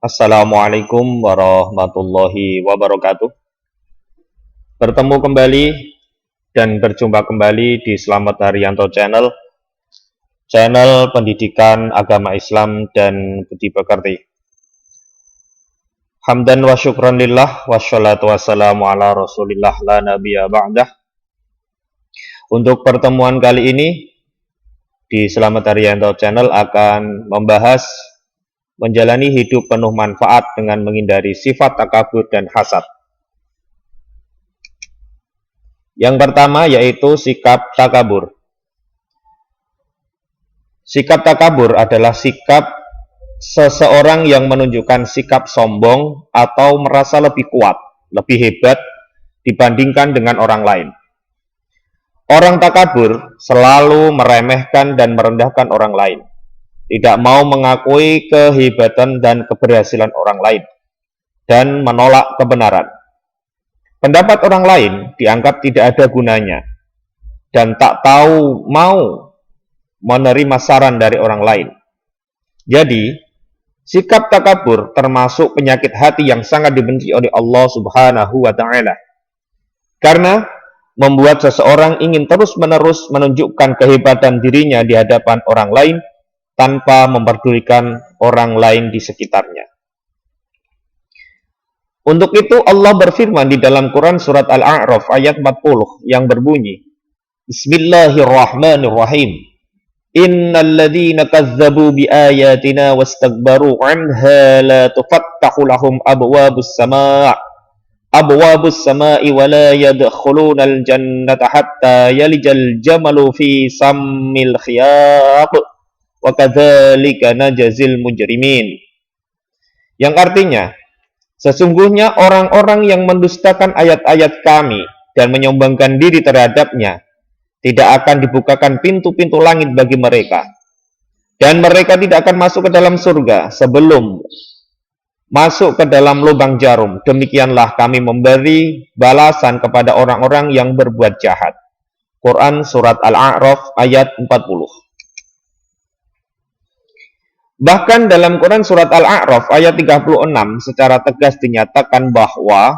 Assalamualaikum warahmatullahi wabarakatuh. Bertemu kembali dan berjumpa kembali di Slamet Haryanto Channel, channel pendidikan agama Islam dan budi pekerti. Hamdan wa syukran lillah wassalatu wassalamu ala rasulillah la nabiyya ba'dah. Untuk pertemuan kali ini di Slamet Haryanto Channel akan membahas menjalani hidup penuh manfaat dengan menghindari sifat takabur dan hasad. Yang pertama yaitu sikap takabur. Sikap takabur adalah sikap seseorang yang menunjukkan sikap sombong atau merasa lebih kuat, lebih hebat dibandingkan dengan orang lain. Orang takabur selalu meremehkan dan merendahkan orang lain. Tidak mau mengakui kehebatan dan keberhasilan orang lain, dan menolak kebenaran. Pendapat orang lain dianggap tidak ada gunanya, dan tak tahu mau menerima saran dari orang lain. Jadi, sikap takabur termasuk penyakit hati yang sangat dibenci oleh Allah Subhanahu wa Ta'ala. Karena membuat seseorang ingin terus-menerus menunjukkan kehebatan dirinya di hadapan orang lain, tanpa memperdulikan orang lain di sekitarnya. Untuk itu Allah berfirman di dalam Quran surat Al-A'raf ayat 40 yang berbunyi, Bismillahirrahmanirrahim. Innal ladzina kazzabu biayatina wastakbaru 'anha la tufattahu lahum abwabus samaa'i wa la yadkhulunal jannata hatta yalijal jamalu fi sammil khiyat. Wa kadzalika najzil mujrimin. Yang artinya, sesungguhnya orang-orang yang mendustakan ayat-ayat kami dan menyombongkan diri terhadapnya, tidak akan dibukakan pintu-pintu langit bagi mereka. Dan mereka tidak akan masuk ke dalam surga sebelum masuk ke dalam lubang jarum. Demikianlah kami memberi balasan kepada orang-orang yang berbuat jahat. Quran surat Al-A'raf ayat 40. Bahkan dalam Quran surat Al-A'raf ayat 36 secara tegas dinyatakan bahwa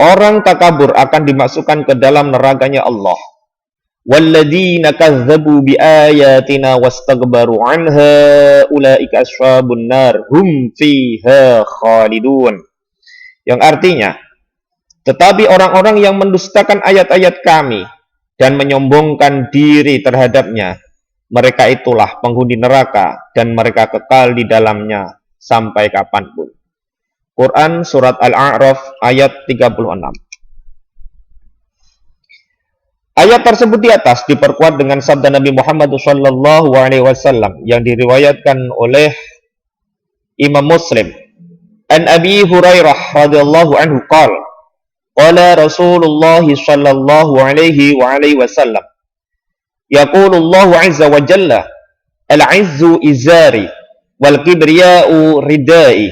orang takabur akan dimasukkan ke dalam nerakanya Allah. Walladzina kazzabu biayatina wastakbaru 'anha ulaika ashabun nar hum fiha khalidun. Yang artinya, tetapi orang-orang yang mendustakan ayat-ayat kami dan menyombongkan diri terhadapnya, mereka itulah penghuni neraka dan mereka kekal di dalamnya sampai kapanpun. Quran surat Al-A'raf ayat 36. Ayat tersebut di atas diperkuat dengan sabda Nabi Muhammad SAW yang diriwayatkan oleh Imam Muslim. An Abi Hurairah radhiyallahu anhu qala Rasulullah sallallahu alaihi wasallam, Yaqulu Allah azza wa jalla, Al-'izzu izari wal kibriya'u ridai,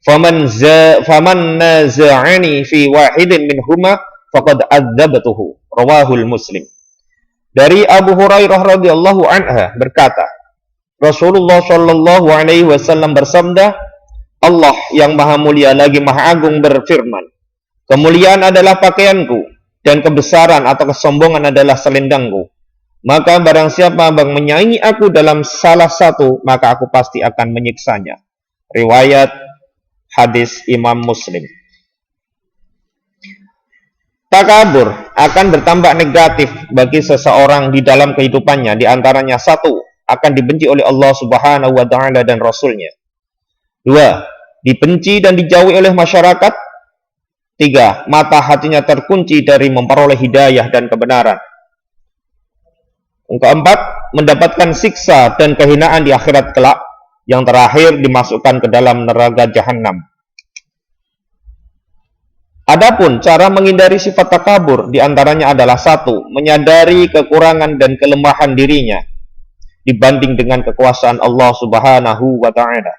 faman naza'ani fi wahidin minhuma faqad adzabtuhu. Rawahul Muslim. Dari Abu Hurairah radhiyallahu anha berkata, Rasulullah sallallahu alaihi wasallam bersabda, Allah yang maha mulia lagi maha agung berfirman, kemuliaan adalah pakaianku dan kebesaran atau kesombongan adalah selendangku. Maka barang siapa yang menyaingi aku dalam salah satu, maka aku pasti akan menyiksanya. Riwayat hadis Imam Muslim. Takabur akan bertambah negatif bagi seseorang di dalam kehidupannya. Di antaranya satu, akan dibenci oleh Allah Subhanahu wa Ta'ala dan Rasulnya. Dua, dibenci dan dijauhi oleh masyarakat. Tiga, mata hatinya terkunci dari memperoleh hidayah dan kebenaran. Yang keempat, mendapatkan siksa dan kehinaan di akhirat kelak. Yang terakhir, dimasukkan ke dalam neraka Jahannam. Adapun cara menghindari sifat takabur diantaranya adalah satu, menyadari kekurangan dan kelemahan dirinya dibanding dengan kekuasaan Allah Subhanahu wa Ta'ala.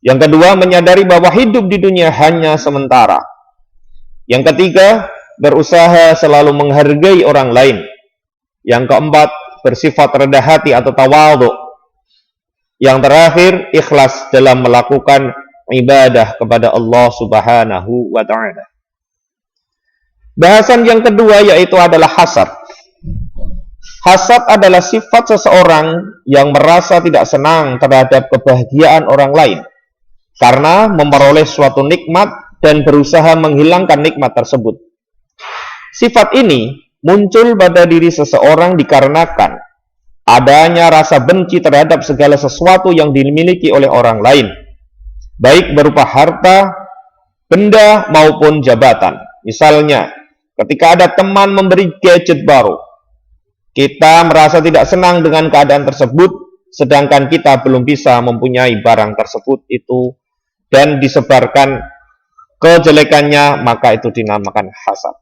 Yang kedua, menyadari bahwa hidup di dunia hanya sementara. Yang ketiga, berusaha selalu menghargai orang lain. Yang keempat, bersifat rendah hati atau tawadhu. Yang terakhir, ikhlas dalam melakukan ibadah kepada Allah Subhanahu wa ta'ala. Bahasan yang kedua yaitu adalah hasad. Hasad adalah sifat seseorang yang merasa tidak senang terhadap kebahagiaan orang lain karena memperoleh suatu nikmat dan berusaha menghilangkan nikmat tersebut. Sifat ini muncul pada diri seseorang dikarenakan adanya rasa benci terhadap segala sesuatu yang dimiliki oleh orang lain, baik berupa harta, benda, maupun jabatan. Misalnya, ketika ada teman memberi gadget baru, kita merasa tidak senang dengan keadaan tersebut, sedangkan kita belum bisa mempunyai barang tersebut itu dan disebarkan kejelekannya, maka itu dinamakan hasad.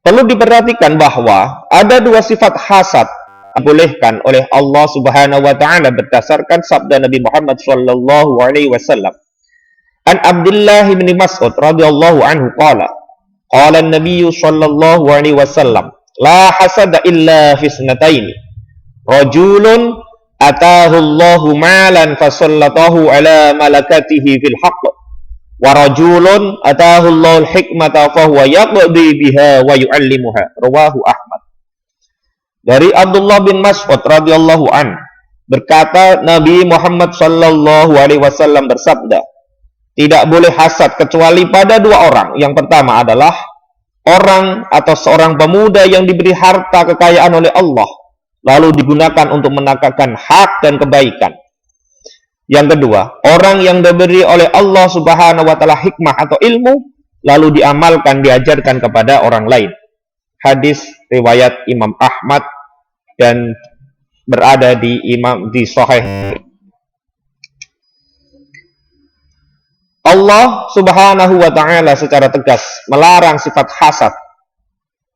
Perlu diperhatikan bahwa ada dua sifat hasad dibolehkan oleh Allah Subhanahu wa taala berdasarkan sabda Nabi Muhammad sallallahu alaihi wasallam. An Abdullah bin Mas'ud radhiyallahu anhu qala an-nabiy sallallahu alaihi wasallam la hasada illa fi isnatayn. Rajulun atahu Allahu malan fasallatahu ala malakatihi fil haqq. Wa rajulun atahu Allahul hikmata fa huwa yaqdi biha wa yu'allimuha. Rawahu Ahmad. Dari Abdullah bin Mas'ud radhiyallahu an berkata Nabi Muhammad sallallahu alaihi wasallam bersabda, tidak boleh hasad kecuali pada dua orang. Yang pertama adalah orang atau seorang pemuda yang diberi harta kekayaan oleh Allah lalu digunakan untuk menegakkan hak dan kebaikan. Yang kedua, orang yang diberi oleh Allah Subhanahu wa taala hikmah atau ilmu lalu diamalkan, diajarkan kepada orang lain. Hadis riwayat Imam Ahmad dan berada di Sahih. Allah Subhanahu wa taala secara tegas melarang sifat hasad.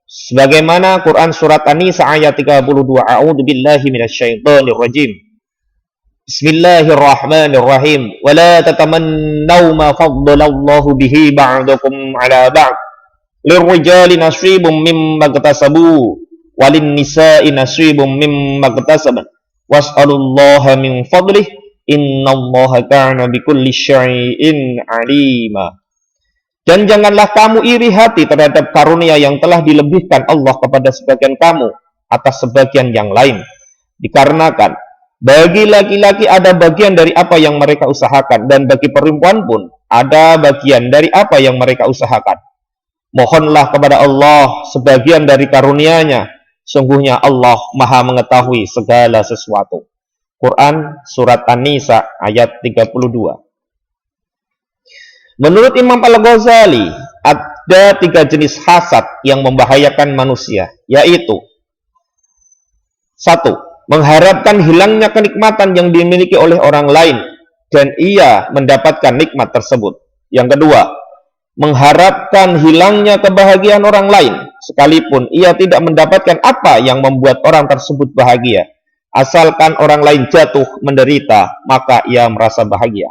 Sebagaimana Quran surat An-Nisa ayat 32, A'udzubillahi minasyaitonir rajim. Bismillahirrahmanirrahim. Wa la tatamannaw ma faddalallahu bihi ba'dakum 'ala ba'd. Lirrijali nasibum mimma iktasabu walin nisa'i nasibum mimma iktasaban. Was'alullaha min fadlih. Innallaha kana bikulli syai'in 'alima. Dan janganlah kamu iri hati terhadap karunia yang telah dilebihkan Allah kepada sebagian kamu atas sebagian yang lain. Dikarenakan bagi laki-laki ada bagian dari apa yang mereka usahakan, dan bagi perempuan pun ada bagian dari apa yang mereka usahakan. Mohonlah kepada Allah sebagian dari karunia-Nya. Sungguhnya Allah Maha mengetahui segala sesuatu. Quran surat An-Nisa ayat 32. Menurut Imam Al-Ghazali, ada 3 jenis hasad yang membahayakan manusia, yaitu 1. Mengharapkan hilangnya kenikmatan yang dimiliki oleh orang lain dan ia mendapatkan nikmat tersebut. Yang kedua, mengharapkan hilangnya kebahagiaan orang lain sekalipun ia tidak mendapatkan apa yang membuat orang tersebut bahagia. Asalkan orang lain jatuh menderita, maka ia merasa bahagia.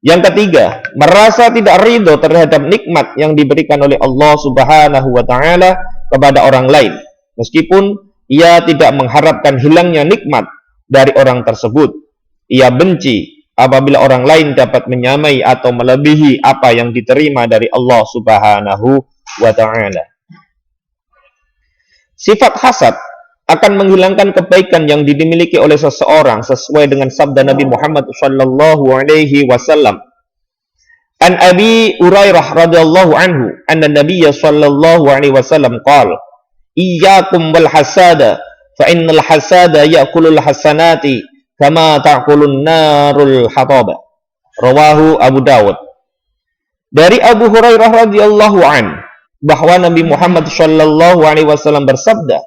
Yang ketiga, merasa tidak ridho terhadap nikmat yang diberikan oleh Allah Subhanahu wa taala kepada orang lain, meskipun ia tidak mengharapkan hilangnya nikmat dari orang tersebut. Ia benci apabila orang lain dapat menyamai atau melebihi apa yang diterima dari Allah Subhanahu wa ta'ala. Sifat hasad akan menghilangkan kebaikan yang dimiliki oleh seseorang sesuai dengan sabda Nabi Muhammad sallallahu alaihi wasallam. An Abi Hurairah radhiyallahu anhu anna Nabiyya sallallahu alaihi wasallam qala iyyakum wal hasada fa innal hasada ya'kulul hasanati kama ta'kulun narul hataba. Rawahu Abu Dawud. Dari Abu Hurairah radhiyallahu an bahwa Nabi Muhammad sallallahu alaihi wasallam bersabda,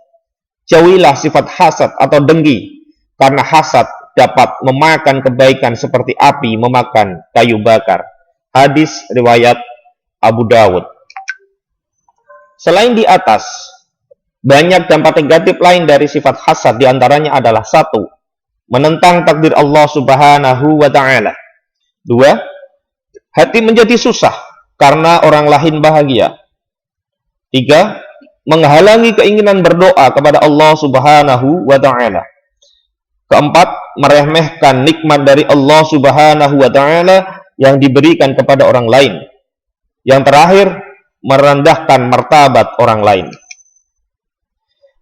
jauhilah sifat hasad atau dengki, karena hasad dapat memakan kebaikan seperti api memakan kayu bakar. Hadis riwayat Abu Dawud. Selain di atas, banyak dampak negatif lain dari sifat hasad, diantaranya adalah 1. Menentang takdir Allah Subhanahu wa ta'ala. 2. Hati menjadi susah karena orang lain bahagia. 3. Menghalangi keinginan berdoa kepada Allah Subhanahu wa ta'ala. Keempat, meremehkan nikmat dari Allah Subhanahu wa taala yang diberikan kepada orang lain. Yang terakhir, merendahkan martabat orang lain.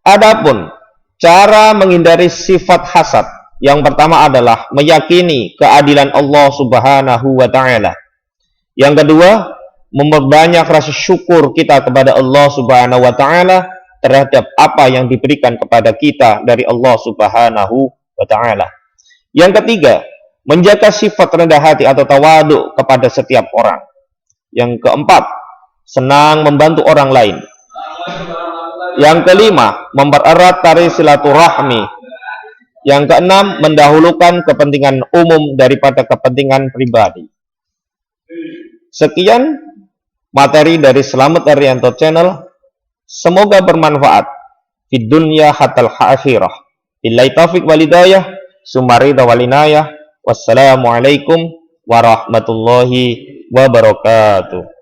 Adapun cara menghindari sifat hasad, yang pertama adalah meyakini keadilan Allah Subhanahu wa taala. Yang kedua, memperbanyak rasa syukur kita kepada Allah Subhanahu wa taala terhadap apa yang diberikan kepada kita dari Allah Subhanahu wa taala. Yang ketiga, menjaga sifat rendah hati atau tawadu kepada setiap orang. Yang keempat, senang membantu orang lain. Yang kelima, mempererat tali silaturahmi. Yang keenam, mendahulukan kepentingan umum daripada kepentingan pribadi. Sekian materi dari Slamet Arianto Channel. Semoga bermanfaat fid dunya hatal akhirah. Billahi taufiq wal hidayah. Sumarida wal inayah. Wassalamualaikum warahmatullahi wabarakatuh.